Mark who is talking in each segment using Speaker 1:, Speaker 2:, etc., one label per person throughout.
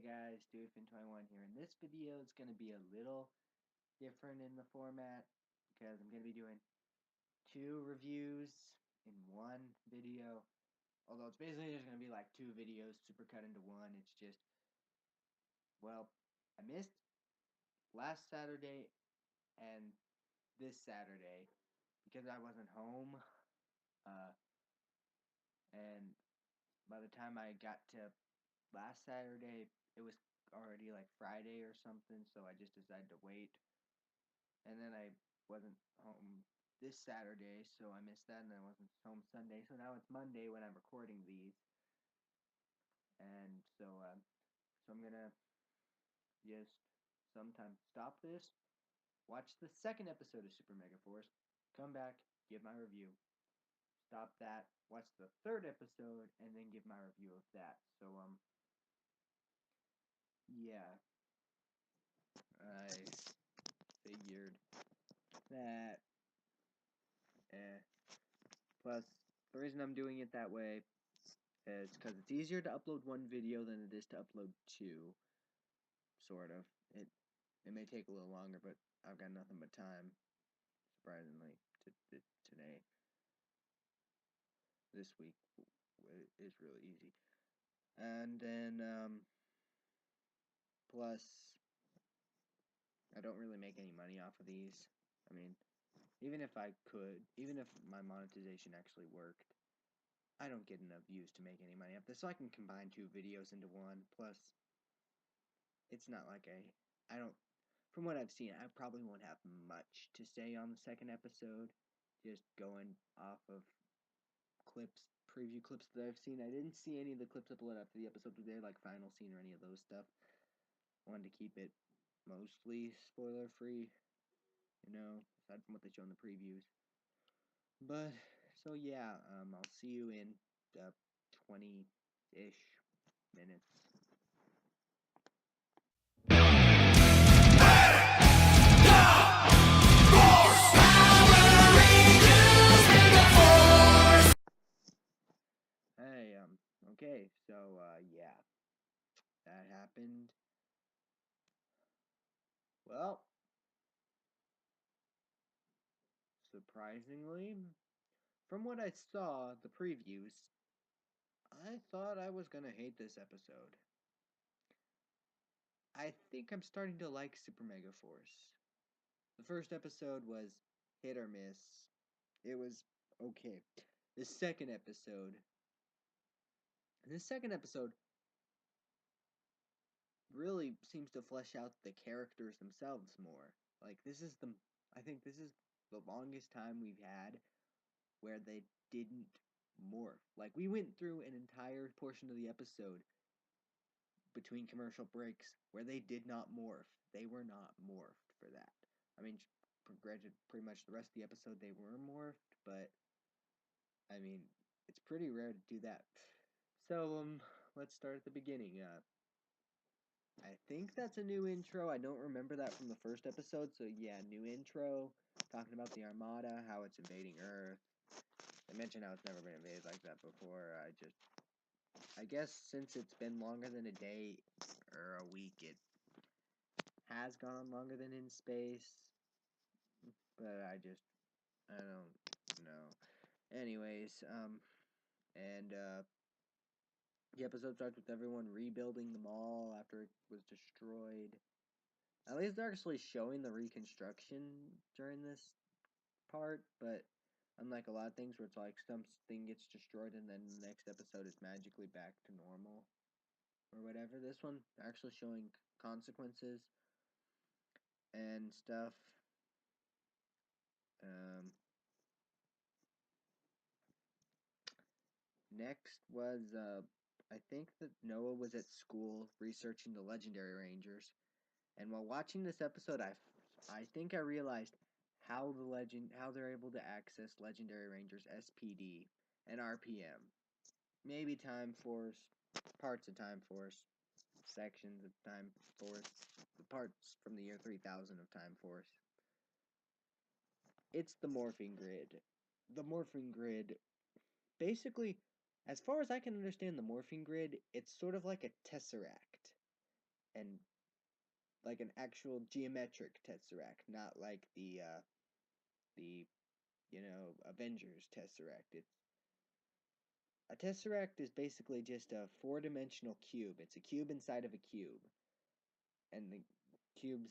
Speaker 1: guys, DudeFin21 here. And this video is going to be a little different in the format because I'm going to be doing two reviews in one video. Although it's basically just going to be like two videos super cut into one. It's just, well, I missed last Saturday and this Saturday because I wasn't home. And by the time I got to last Saturday, it was already like Friday or something, so I just decided to wait. And then I wasn't home this Saturday, so I missed that, and then I wasn't home Sunday, so now it's Monday when I'm recording these. And so I'm gonna just sometime stop this, watch the second episode of Super Megaforce, come back, give my review, stop that, watch the third episode, and then give my review of that. So yeah, I figured that. Plus, the reason I'm doing it that way is because it's easier to upload one video than it is to upload two. Sort of. It may take a little longer, but I've got nothing but time. Surprisingly, today, this week is really easy. And then plus, I don't really make any money off of these. I mean, even if I could, even if my monetization actually worked, I don't get enough views to make any money off this, so I can combine two videos into one. Plus, it's not like I don't, from what I've seen, I probably won't have much to say on the second episode, just going off of preview clips that I've seen. I didn't see any of the clips uploaded after the episode today, like final scene or any of those stuff. I wanted to keep it mostly spoiler free, aside from what they show in the previews. But, so yeah, I'll see you in 20-ish minutes. Hey, okay, so, yeah, that happened. Well, surprisingly, from what I saw, the previews, I thought I was gonna hate this episode. I think I'm starting to like Super Megaforce. The first episode was hit or miss. It was okay. The second episode really seems to flesh out the characters themselves more. Like, I think this is the longest time we've had where they didn't morph. Like, we went through an entire portion of the episode between commercial breaks where they did not morph. They were not morphed for that. I mean, granted, pretty much the rest of the episode they were morphed, but I mean, it's pretty rare to do that. So, let's start at the beginning. I think that's a new intro. I don't remember that from the first episode, so yeah, new intro, talking about the Armada, how it's invading Earth. I mentioned how it's never been invaded like that before. I guess since it's been longer than a day or a week, it has gone on longer than in space. But I don't know. Anyways, the episode starts with everyone rebuilding the mall after it was destroyed. At least they're actually showing the reconstruction during this part, but unlike a lot of things where it's like something gets destroyed and then the next episode is magically back to normal or whatever, this one actually showing consequences and stuff. Next was I think that Noah was at school researching the legendary rangers, and while watching this episode, I think I realized how they're able to access legendary rangers SPD and RPM, maybe Time Force, parts of Time Force, sections of Time Force, the parts from the year 3000 of Time Force. It's the morphing grid. The morphing grid, basically, as far as I can understand the morphing grid, it's sort of like a tesseract. and like an actual geometric tesseract, not like the Avengers tesseract. It's a tesseract is basically just a four-dimensional cube. It's a cube inside of a cube, and the cubes,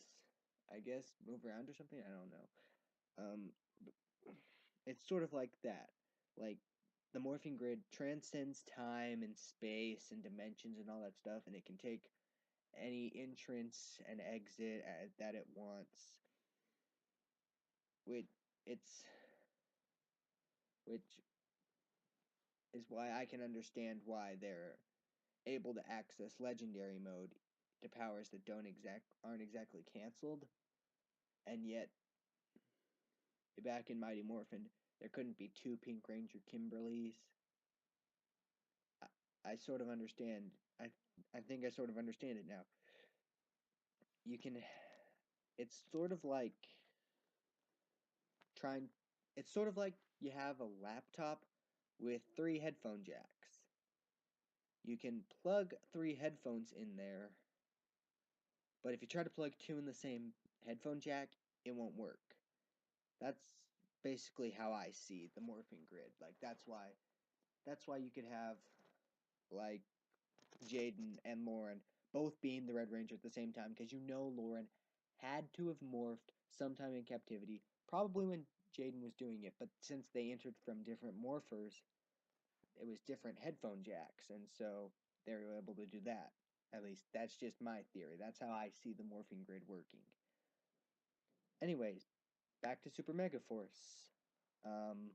Speaker 1: I guess, move around or something. I don't know. Um, it's sort of like that. Like the morphing grid transcends time and space and dimensions and all that stuff, and it can take any entrance and exit that it wants. Which it's which is why I can understand why they're able to access legendary mode to powers that aren't exactly canceled, and yet back in Mighty Morphin there couldn't be two Pink Ranger Kimberlys. I, I sort of understand. I think I sort of understand it now. You can. It's sort of like trying. It's sort of like you have a laptop with three headphone jacks. You can plug three headphones in there, but if you try to plug two in the same headphone jack, it won't work. That's basically how I see the morphing grid. Like that's why you could have like Jaden and Lauren both being the Red Ranger at the same time, because Lauren had to have morphed sometime in captivity, probably when Jaden was doing it, but since they entered from different morphers, it was different headphone jacks, and so they were able to do that. At least that's just my theory. That's how I see the morphing grid working. Anyways, back to Super Megaforce. Um,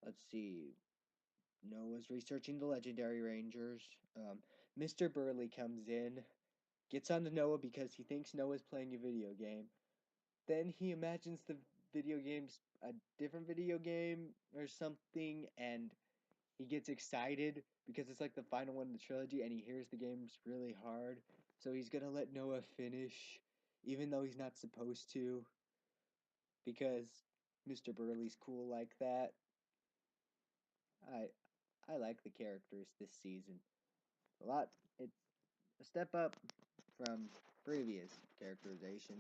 Speaker 1: let's see. Noah's researching the legendary rangers. Mr. Burley comes in, gets on to Noah because he thinks Noah's playing a video game. Then he imagines the video game's a different video game or something, and he gets excited because it's like the final one in the trilogy, and he hears the game's really hard. So he's gonna let Noah finish, even though he's not supposed to, because Mr. Burley's cool like that. I I like the characters this season a lot. It's a step up from previous characterization.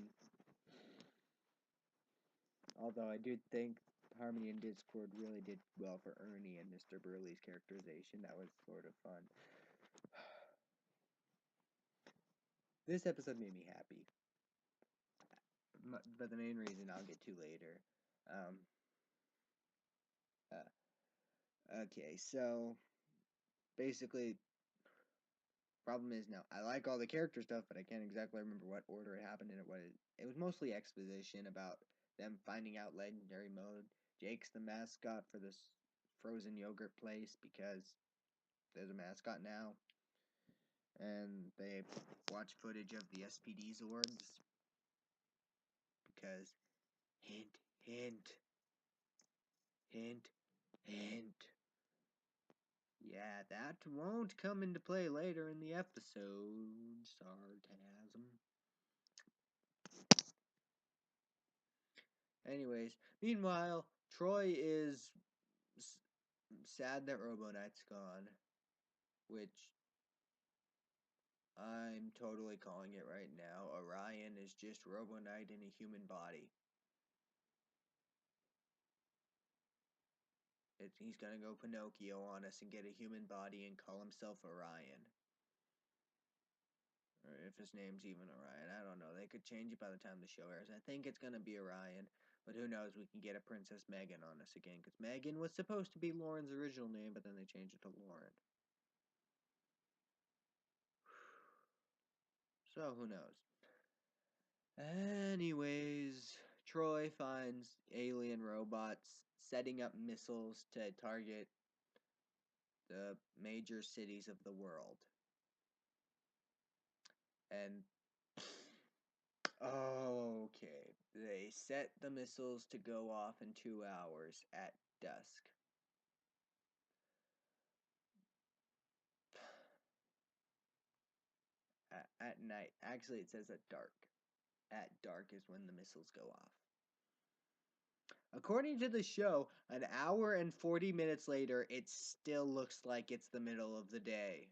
Speaker 1: Although I do think Harmony and Discord really did well for Ernie and Mr. Burley's characterization. That was sort of fun. This episode made me happy. But the main reason I'll get to later. Um, uh, okay, so basically, problem is now I like all the character stuff, but I can't exactly remember what order it happened in. It was mostly exposition about them finding out legendary mode. Jake's the mascot for this frozen yogurt place because there's a mascot now, and they watch footage of the SPD Zords because hint, hint, hint, hint. Yeah, that won't come into play later in the episode. Sarcasm. Anyways, meanwhile, Troy is sad that Robo Knight's gone, which I'm totally calling it right now. Orion is just Robo Knight in a human body. He's gonna go Pinocchio on us and get a human body and call himself Orion. Or if his name's even Orion, I don't know. They could change it by the time the show airs. I think it's gonna be Orion, but who knows? We can get a Princess Megan on us again, because Megan was supposed to be Lauren's original name, but then they changed it to Lauren. So who knows? Anyways, Troy finds alien robots setting up missiles to target the major cities of the world. And okay, they set the missiles to go off in 2 hours at dusk. At night. Actually, it says at dark. At dark is when the missiles go off. According to the show, an hour and 40 minutes later, it still looks like it's the middle of the day.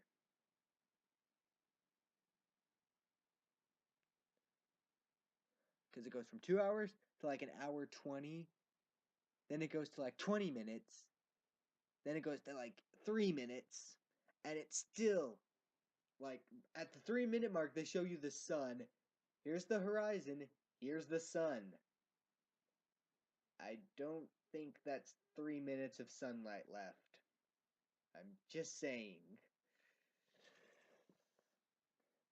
Speaker 1: because it goes from 2 hours to like an hour 20. Then it goes to like 20 minutes. Then it goes to like 3 minutes. And it's still like at the 3 minute mark, they show you the sun. Here's the horizon. Here's the sun. I don't think that's 3 minutes of sunlight left. I'm just saying.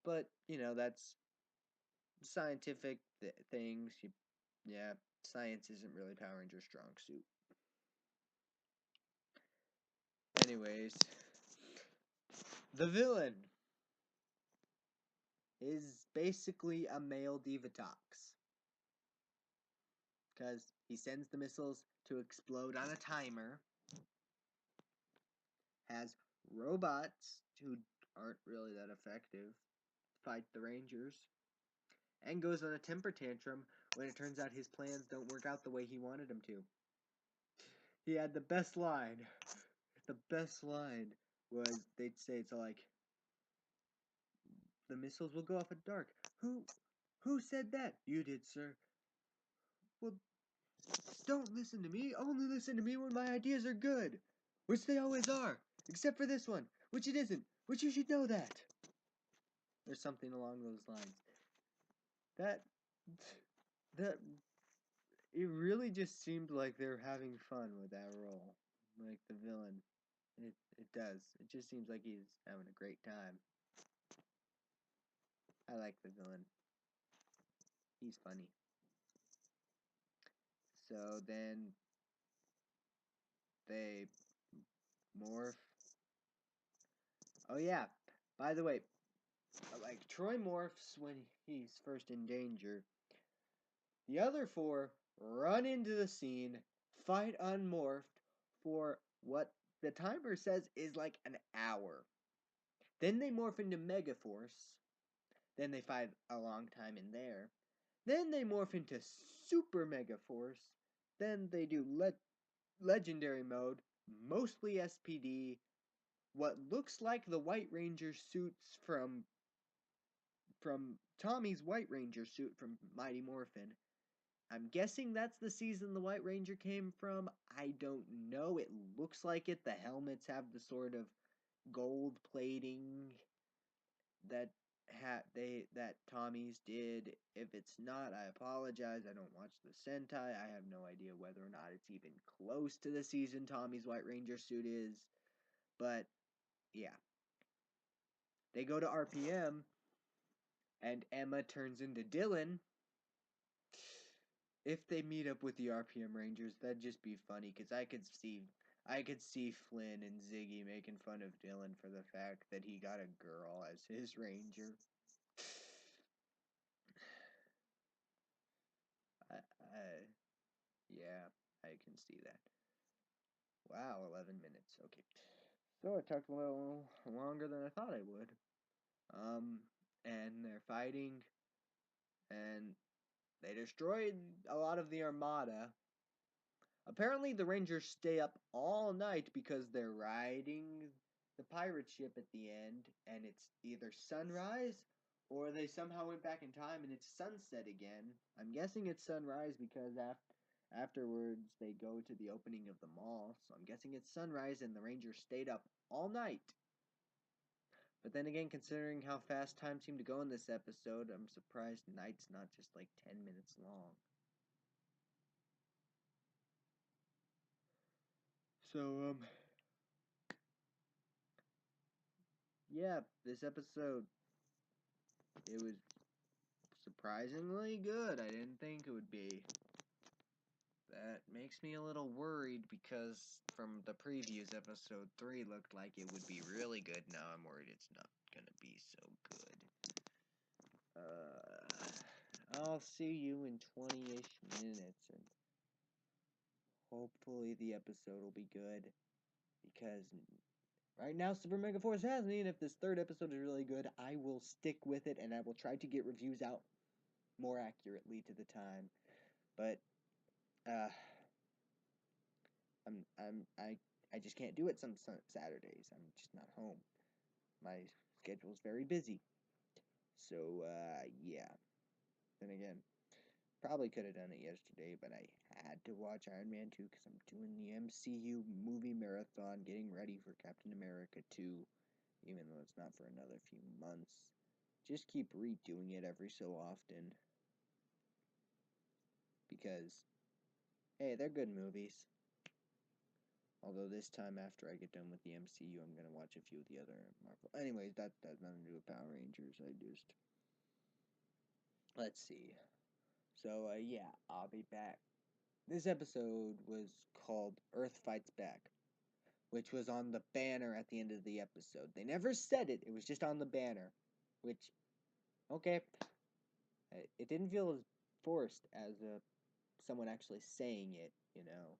Speaker 1: But, that's scientific things. Yeah, science isn't really Power Rangers' strong suit. Anyways, the villain is basically a male Divatox. Because he sends the missiles to explode on a timer, has robots who aren't really that effective to fight the Rangers, and goes on a temper tantrum when it turns out his plans don't work out the way he wanted them to. He had the best line. The best line was they'd say it's like, the missiles will go off at dark. Who said that? You did, sir. Well, don't listen to me. Only listen to me when my ideas are good. Which they always are. Except for this one, which it isn't. Which you should know that. Or something along those lines. That it really just seemed like they're having fun with that role. Like the villain. It does. It just seems like he's having a great time. I like the villain. He's funny. So then they morph. Oh yeah. By the way, like Troy morphs when he's first in danger. The other four run into the scene, fight unmorphed for what the timer says is like an hour. Then they morph into Megaforce. Then they fight a long time in there. Then they morph into Super Megaforce. Then they do Legendary mode, mostly SPD. What looks like the White Ranger suits from Tommy's White Ranger suit from Mighty Morphin. I'm guessing that's the season the White Ranger came from. I don't know. It looks like it. The helmets have the sort of gold plating that Tommy's did. If it's not, I apologize. I don't watch the Sentai. I have no idea whether or not it's even close to the season Tommy's White Ranger suit is. But yeah. They go to RPM and Emma turns into Dylan. If they meet up with the RPM Rangers, that'd just be funny because I could see Flynn and Ziggy making fun of Dylan for the fact that he got a girl as his ranger. Yeah, I can see that. Wow, 11 minutes. Okay. So it took a little longer than I thought it would. And they're fighting, and they destroyed a lot of the armada. Apparently, the Rangers stay up all night because they're riding the pirate ship at the end, and it's either sunrise or they somehow went back in time and it's sunset again. I'm guessing it's sunrise because afterwards they go to the opening of the mall, so I'm guessing it's sunrise and the Rangers stayed up all night. But then again, considering how fast time seemed to go in this episode, I'm surprised night's not just like 10 minutes long. So, yeah, this episode, it was surprisingly good. I didn't think it would be. That makes me a little worried because from the previews, episode 3 looked like it would be really good. Now I'm worried it's not gonna be so good. I'll see you in 20-ish minutes, and hopefully the episode will be good, because right now Super Megaforce has me, and if this third episode is really good, I will stick with it, and I will try to get reviews out more accurately to the time. But I just can't do it some Saturdays. I'm just not home. My schedule's very busy. So yeah. Then again, Probably could have done it yesterday, but I had to watch Iron Man 2 because I'm doing the MCU movie marathon, getting ready for Captain America 2, even though it's not for another few months. Just keep redoing it every so often because, hey, they're good movies. Although this time, after I get done with the MCU, I'm gonna watch a few of the other Marvel. Anyways, that's nothing to do with Power Rangers. Let's see. So, yeah, I'll be back. This episode was called Earth Fights Back, which was on the banner at the end of the episode. They never said it, it was just on the banner. Which, okay, it didn't feel as forced as someone actually saying it, you know.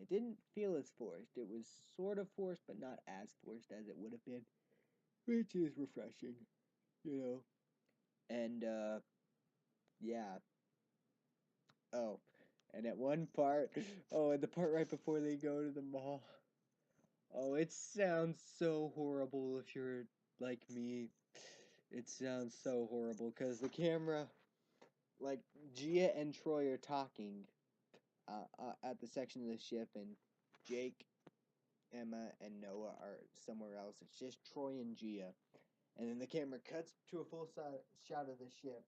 Speaker 1: It didn't feel as forced. It was sort of forced, but not as forced as it would have been, which is refreshing, you know. And, yeah. Oh, and at one part, oh, and the part right before they go to the mall. Oh, it sounds so horrible if you're like me. It sounds so horrible because the camera, like Gia and Troy are talking at the section of the ship, and Jake, Emma, and Noah are somewhere else. It's just Troy and Gia. And then the camera cuts to a full shot of the ship,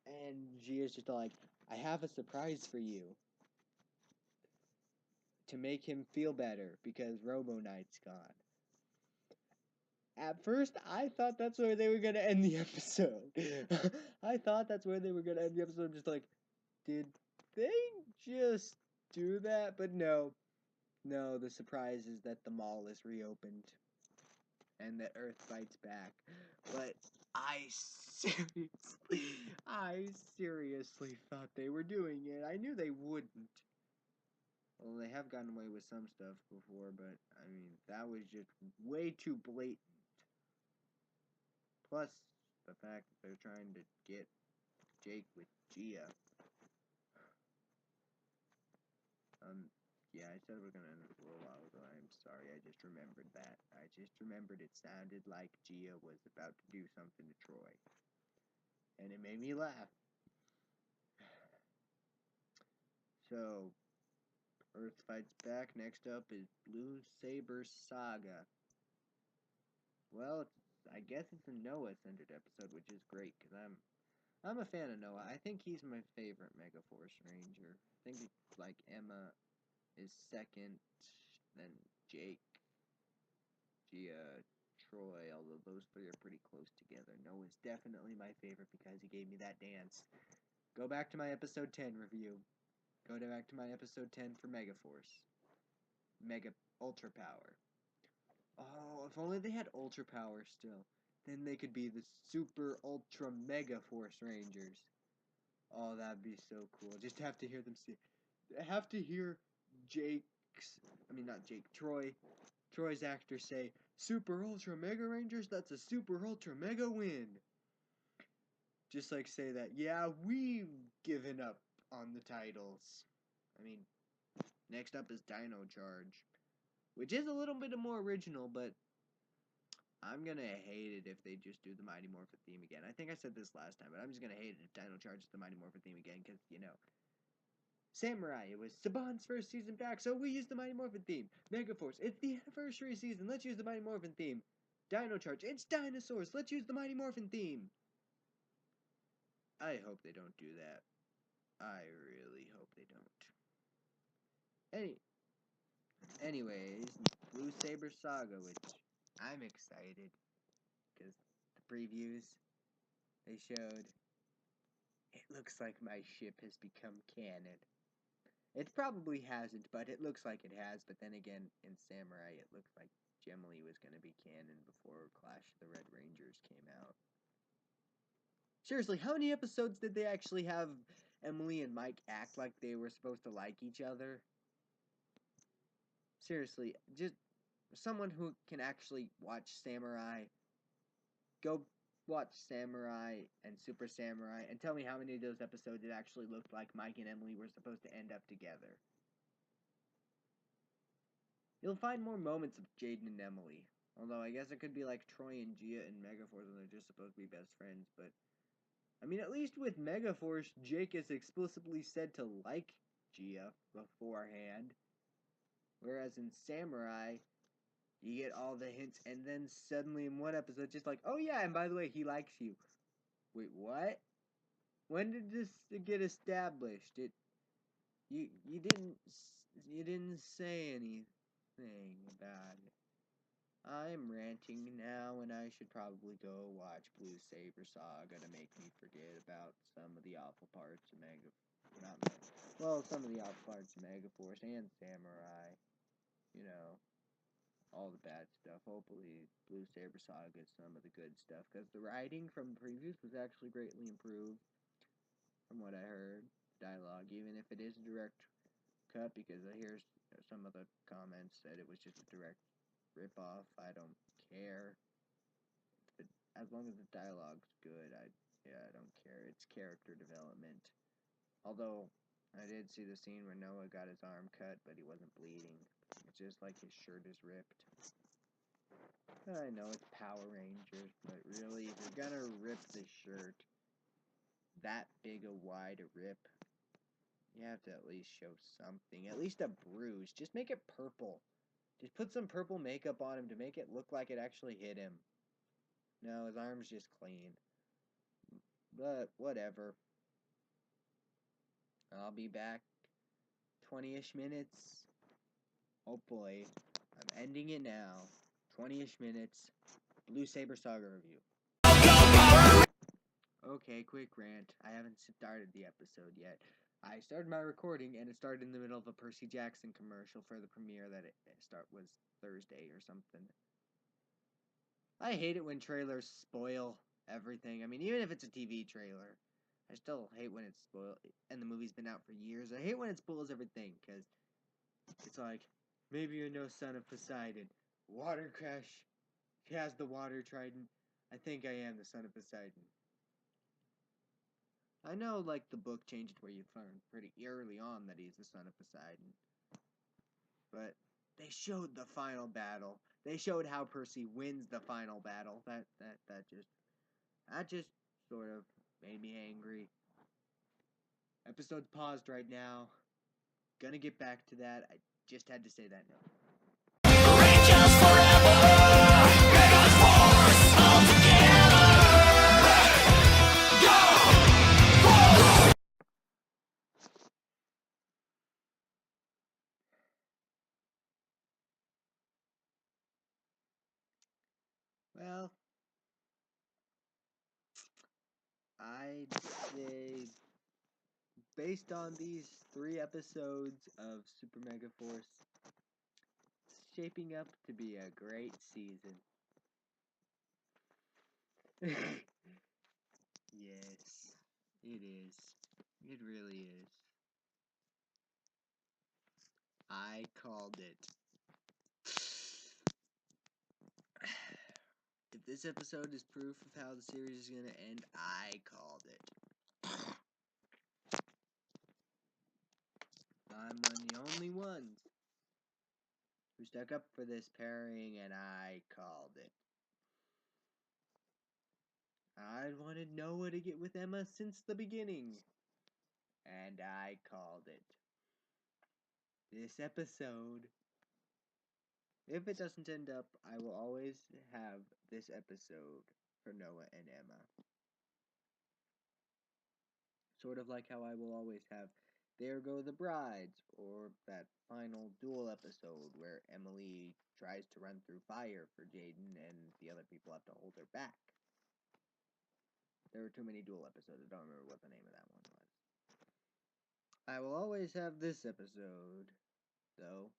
Speaker 1: and Gia's just like, I have a surprise for you to make him feel better because Robo Knight's gone. At first, I thought that's where they were going to end the episode. I thought that's where they were going to end the episode. I'm just like, did they just do that? But no. No, the surprise is that the mall is reopened and that Earth fights back. But I seriously thought they were doing it. I knew they wouldn't. Well, they have gotten away with some stuff before, but I mean, that was just way too blatant. Plus, the fact that they're trying to get Jake with Gia. Yeah, I said we're gonna end this a little while ago. I'm sorry, I just remembered that. I just remembered it sounded like Gia was about to do something to Troy. And it made me laugh. So, Earth fights back. Next up is Blue Saber Saga. Well, I guess it's a Noah-centered episode, which is great, because I'm a fan of Noah. I think he's my favorite Megaforce Ranger. I think, like, Emma is second, then Jake, Gia, Troy, although those three are pretty close together. Noah's definitely my favorite because he gave me that dance. Go back to my episode 10 review. Go back to my episode 10 for Megaforce. Mega Ultra Power. Oh, if only they had Ultra Power still. Then they could be the Super Ultra Mega Force Rangers. Oh, that'd be so cool. Just have to hear them say. Have to hear not Jake, Troy's actor say, Super Ultra Mega Rangers, that's a Super Ultra Mega win. Just like say that, yeah, we've given up on the titles. I mean, next up is Dino Charge, which is a little bit more original, but I'm gonna hate it if they just do the Mighty Morphin theme again. I think I said this last time, but I'm just gonna hate it if Dino Charge is the Mighty Morphin theme again, because, you know, Samurai, it was Saban's first season back, so we used the Mighty Morphin theme. Megaforce, it's the anniversary season, let's use the Mighty Morphin theme. Dino Charge, it's dinosaurs, let's use the Mighty Morphin theme. I hope they don't do that. I really hope they don't. Anyways, Blue Saber Saga, which I'm excited, because the previews they showed, it looks like my ship has become canon. It probably hasn't, but it looks like it has. But then again, in Samurai, it looks like Gemily was going to be canon before Clash of the Red Rangers came out. Seriously, how many episodes did they actually have Emily and Mike act like they were supposed to like each other? Seriously, just someone who can actually watch Samurai, go watch Samurai and Super Samurai and tell me how many of those episodes it actually looked like Mike and Emily were supposed to end up together. You'll find more moments of Jaden and Emily. Although I guess it could be like Troy and Gia and Megaforce when they're just supposed to be best friends, but I mean, at least with Megaforce, Jake is explicitly said to like Gia beforehand. Whereas in Samurai, you get all the hints, and then suddenly in one episode, just like, oh yeah, and by the way, he likes you. Wait, what? When did this get established? You didn't say anything about it. I'm ranting now, and I should probably go watch Blue Saber Saga to make me forget about some of the awful parts of some of the awful parts of Megaforce and Samurai. You know, all the bad stuff. Hopefully, Blue Saber Saga gets some of the good stuff, because the writing from the previews was actually greatly improved, from what I heard. Dialogue, even if it is a direct cut, because I hear some of the comments said it was just a direct rip-off. I don't care. As long as the dialogue's good, I don't care. It's character development. Although, I did see the scene where Noah got his arm cut, but he wasn't bleeding. It's just like his shirt is ripped. I know it's Power Rangers, but really, if you're gonna rip the shirt that big a wide a rip, you have to at least show something. At least a bruise. Just make it purple. Just put some purple makeup on him to make it look like it actually hit him. No, his arm's just clean. But, whatever. I'll be back 20-ish minutes. Hopefully. I'm ending it now. 20-ish minutes. Blue Saber Saga review. Okay, quick rant. I haven't started the episode yet. I started my recording, and it started in the middle of a Percy Jackson commercial for the premiere that was Thursday or something. I hate it when trailers spoil everything. I mean, even if it's a TV trailer, I still hate when it's spoiled, and the movie's been out for years. I hate when it spoils everything, because it's like, maybe you're no son of Poseidon. Water crash. He has the water trident. I think I am the son of Poseidon. I know, like, the book changed where you learn pretty early on that he's the son of Poseidon. But they showed the final battle. They showed how Percy wins the final battle. That just sort of made me angry. Episode's paused right now. Gonna get back to that. I just had to say that note. Well, I'd say, based on these 3 episodes of Super Mega Force, it's shaping up to be a great season. Yes, it is. It really is. I called it. If this episode is proof of how the series is going to end, I called it. I'm one of the only ones who stuck up for this pairing, and I called it. I wanted Noah to get with Emma since the beginning, and I called it. This episode, if it doesn't end up, I will always have this episode for Noah and Emma. Sort of like how I will always have There Go the Brides, or that final duel episode where Emily tries to run through fire for Jaden and the other people have to hold her back. There were too many duel episodes. I don't remember what the name of that one was. I will always have this episode, though,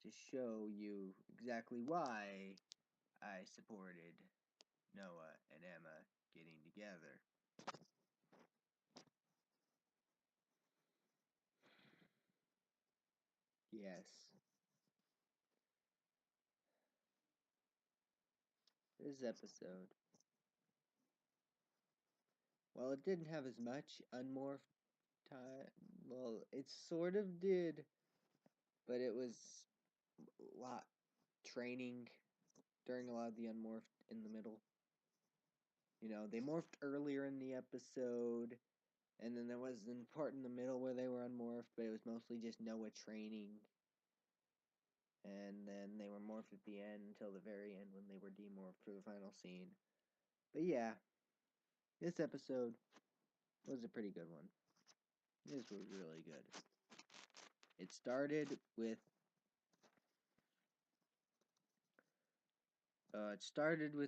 Speaker 1: to show you exactly why I supported Noah and Emma getting together. Yes. This episode. Well, it didn't have as much unmorphed time. Well, it sort of did, but it was a lot training during a lot of the unmorphed in the middle. You know, they morphed earlier in the episode, and then there was a part in the middle where they were unmorphed, but it was mostly just Noah training. And then they were morphed at the end until the very end when they were demorphed for the final scene. But yeah, this episode was a pretty good one. This was really good. It started with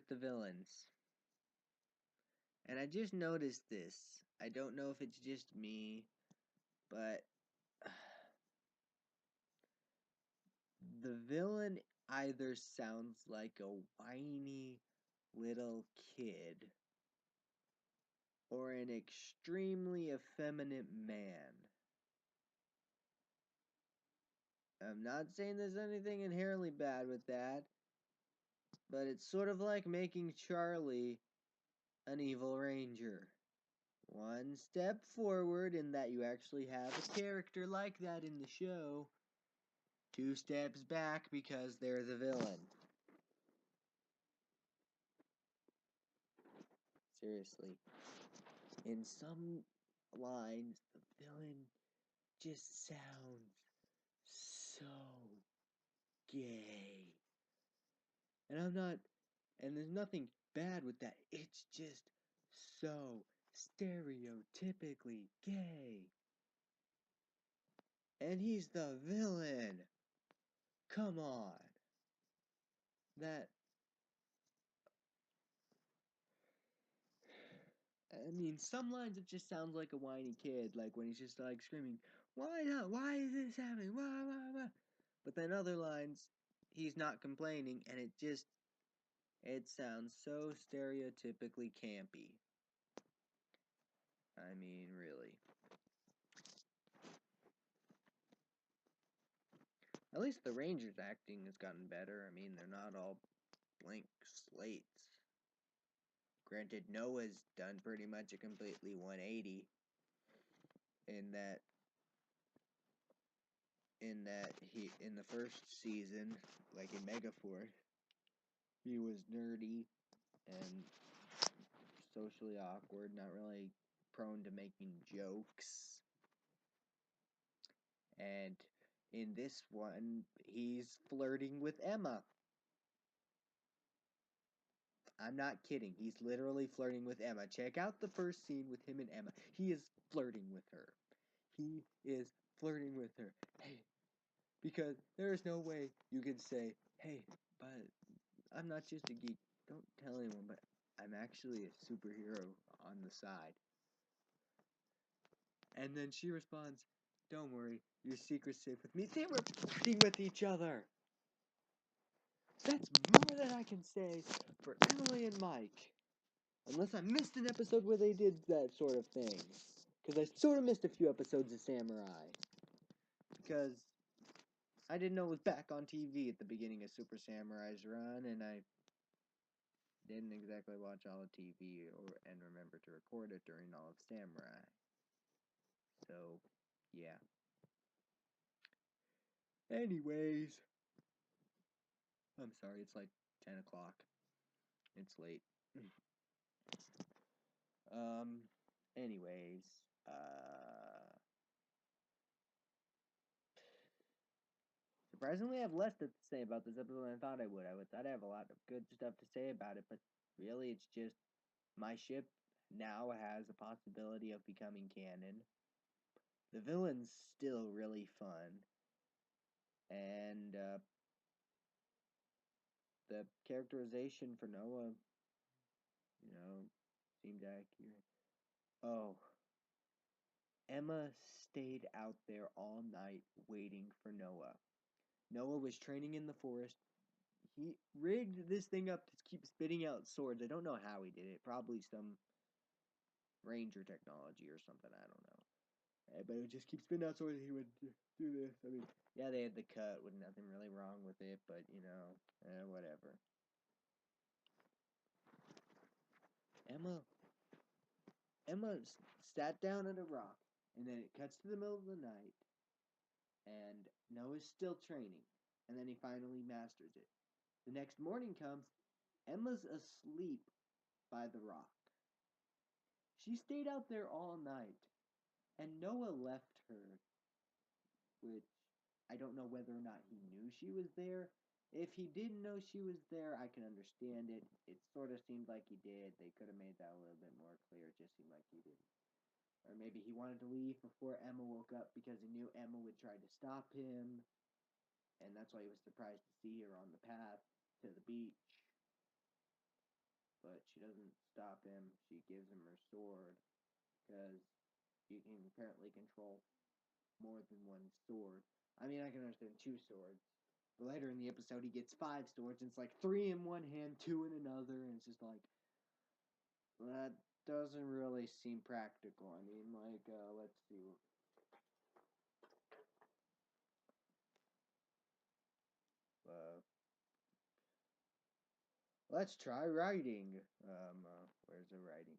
Speaker 1: the villains. And I just noticed this. I don't know if it's just me, but the villain either sounds like a whiny little kid or an extremely effeminate man. I'm not saying there's anything inherently bad with that, but it's sort of like making Charlie an evil ranger. One step forward in that you actually have a character like that in the show. Two steps back because they're the villain. Seriously. In some lines, the villain just sounds so gay. And there's nothing bad with that. It's just so stereotypically gay. And he's the villain. Come on. That I mean, some lines it just sounds like a whiny kid, like when he's just like screaming, "Why not? Why is this happening? Why?" But then other lines, he's not complaining, and it sounds so stereotypically campy. I mean, really. At least the Rangers' acting has gotten better. I mean, they're not all blank slates. Granted, Noah's done pretty much a completely 180 in that he in the first season, like in Megaforce, he was nerdy and socially awkward, not really prone to making jokes. And in this one, he's flirting with Emma. I'm not kidding. He's literally flirting with Emma. Check out the first scene with him and Emma. He is flirting with her. He is flirting with her. Hey, because there is no way you can say, hey, but I'm not just a geek. Don't tell anyone, but I'm actually a superhero on the side. And then she responds, don't worry, your secret's safe with me. They were flirting with each other. That's more than I can say for Emily and Mike. Unless I missed an episode where they did that sort of thing. Because I sort of missed a few episodes of Samurai. Because I didn't know it was back on TV at the beginning of Super Samurai's run, and I didn't exactly watch all of TV and remember to record it during all of Samurai. So, yeah. Anyways. I'm sorry, it's like 10 o'clock. It's late. Anyways. Surprisingly, I have less to say about this episode than I thought I would. I thought I have a lot of good stuff to say about it, but really it's just my ship now has a possibility of becoming canon. The villain's still really fun. And the characterization for Noah, seemed accurate. Oh, Emma stayed out there all night waiting for Noah. Noah was training in the forest. He rigged this thing up to keep spitting out swords. I don't know how he did it. Probably some ranger technology or something. I don't know. But it would just keep spitting out swords. He would do this. I mean, yeah, they had the cut with nothing really wrong with it, but whatever. Emma sat down at a rock, and then it cuts to the middle of the night, and Noah's still training, and then he finally masters it. The next morning comes, Emma's asleep by the rock. She stayed out there all night, and Noah left her, which I don't know whether or not he knew she was there. If he didn't know she was there, I can understand it. It sort of seemed like he did. They could have made that a little bit more clear. It just seemed like he didn't. Or maybe he wanted to leave before Emma woke up because he knew Emma would try to stop him, and that's why he was surprised to see her on the path to the beach. But she doesn't stop him. She gives him her sword because you can apparently control more than one sword. I mean, I can understand two swords. But later in the episode, he gets 5 swords, and it's like 3 in one hand, 2 in another, and it's just like, that doesn't really seem practical. I mean, like, let's see. Let's try writing. Where's the writing?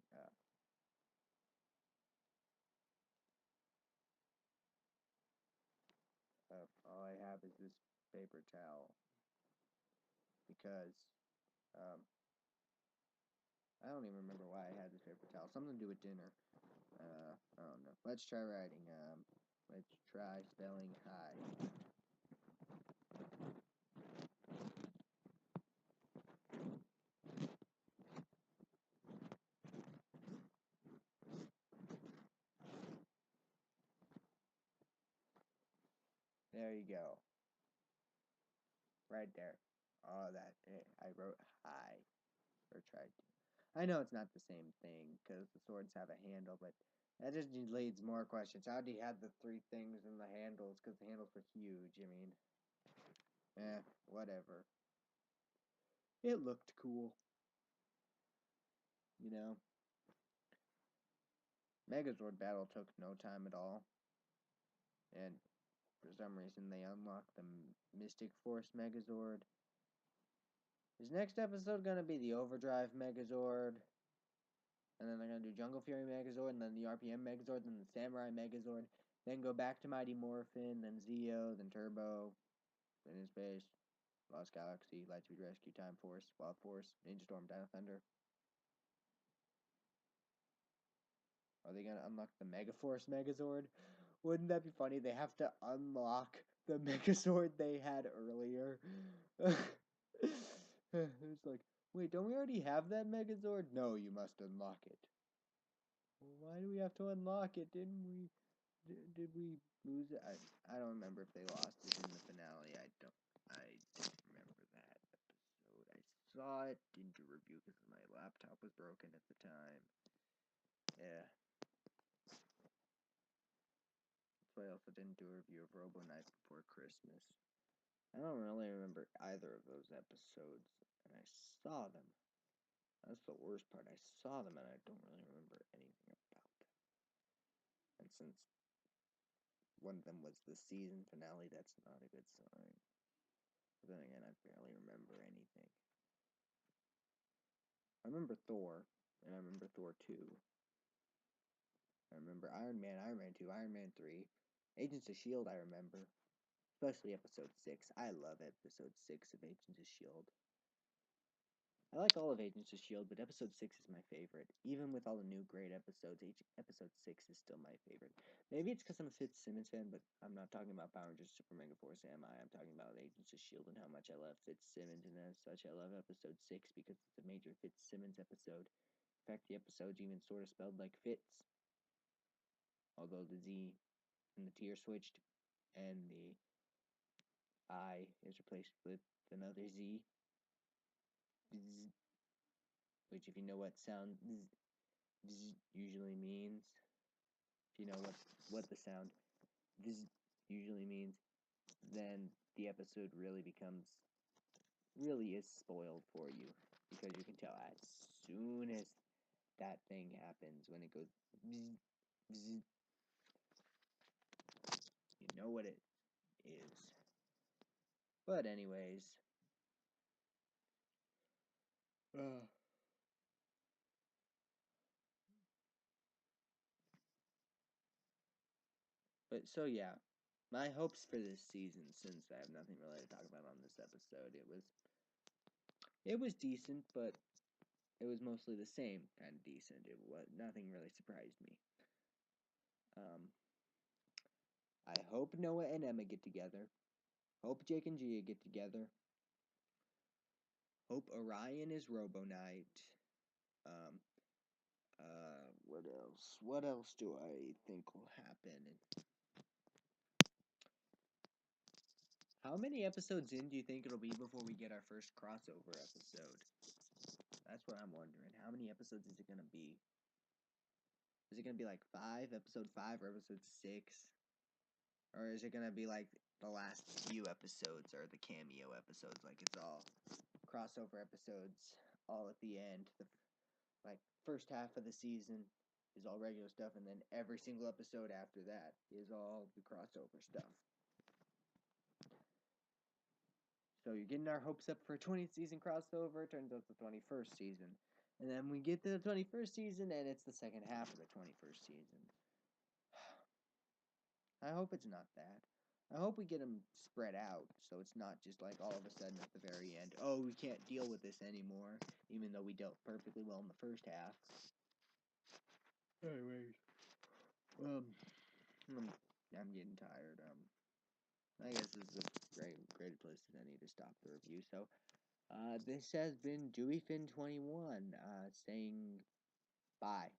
Speaker 1: All I have is this paper towel because, um, I don't even remember why I had this paper towel. Something to do with dinner. I don't know. Let's try writing. Let's try spelling high. There you go. Right there. Oh, I wrote high. Or tried to. I know it's not the same thing because the swords have a handle, but that just leads more questions. How do you have the 3 things in the handles? Because the handles were huge. I mean, whatever. It looked cool. You know, Megazord battle took no time at all, and for some reason they unlocked the Mystic Force Megazord. Is next episode gonna be the Overdrive Megazord? And then they're gonna do Jungle Fury Megazord, and then the RPM Megazord, then the Samurai Megazord, then go back to Mighty Morphin, then Zeo, then Turbo, then In Space, Lost Galaxy, Lightspeed Rescue, Time Force, Wild Force, Ninja Storm, Dino Thunder. Are they gonna unlock the Megaforce Megazord? Wouldn't that be funny? They have to unlock the Megazord they had earlier. It's like, wait, don't we already have that Megazord? No, you must unlock it. Well, why do we have to unlock it? Didn't we? Did we lose it? I don't remember if they lost it in the finale. I don't remember that episode. I saw it, didn't do a review because my laptop was broken at the time. Yeah. That's why I also didn't do a review of Robo Knife before Christmas. I don't really remember either of those episodes, and I saw them. That's the worst part. I saw them, and I don't really remember anything about them. And since one of them was the season finale, that's not a good sign. But then again, I barely remember anything. I remember Thor, and I remember Thor 2. I remember Iron Man, Iron Man 2, Iron Man 3. Agents of S.H.I.E.L.D. I remember. Especially episode 6. I love episode 6 of Agents of S.H.I.E.L.D. I like all of Agents of S.H.I.E.L.D., but episode 6 is my favorite. Even with all the new great episodes, episode 6 is still my favorite. Maybe it's because I'm a Fitzsimmons fan, but I'm not talking about Power Rangers Super Megaforce, am I? I'm talking about Agents of S.H.I.E.L.D. and how much I love Fitzsimmons, and as such, I love episode 6 because it's a major Fitzsimmons episode. In fact, the episode's even sort of spelled like Fitz, although the Z and the T are switched, and the I is replaced with another Z, which if you know what sound usually means, if you know what the sound usually means, then the episode really is spoiled for you, because you can tell as soon as that thing happens, when it goes you know what it is. But anyways, but so yeah, my hopes for this season, since I have nothing really to talk about on this episode, it was decent, but it was mostly the same, kind of decent. It was nothing really surprised me. I hope Noah and Emma get together. Hope Jake and Gia get together. Hope Orion is Robo Knight. What else? What else do I think will happen? How many episodes in do you think it'll be before we get our first crossover episode? That's what I'm wondering. How many episodes is it gonna be? Is it gonna be like episode 5 or episode 6? Or is it gonna be like the last few episodes or the cameo episodes? Like it's all crossover episodes all at the end. The first half of the season is all regular stuff, and then every single episode after that is all the crossover stuff. So you're getting our hopes up for a 20th season crossover. Turns out it's the 21st season. And then we get to the 21st season, and it's the second half of the 21st season. I hope it's not that. I hope we get them spread out, so it's not just like all of a sudden at the very end, oh, we can't deal with this anymore, even though we dealt perfectly well in the first half. Anyways, I'm getting tired. I guess this is a great place that I need to stop the review. So, this has been DeweyFin21, saying bye.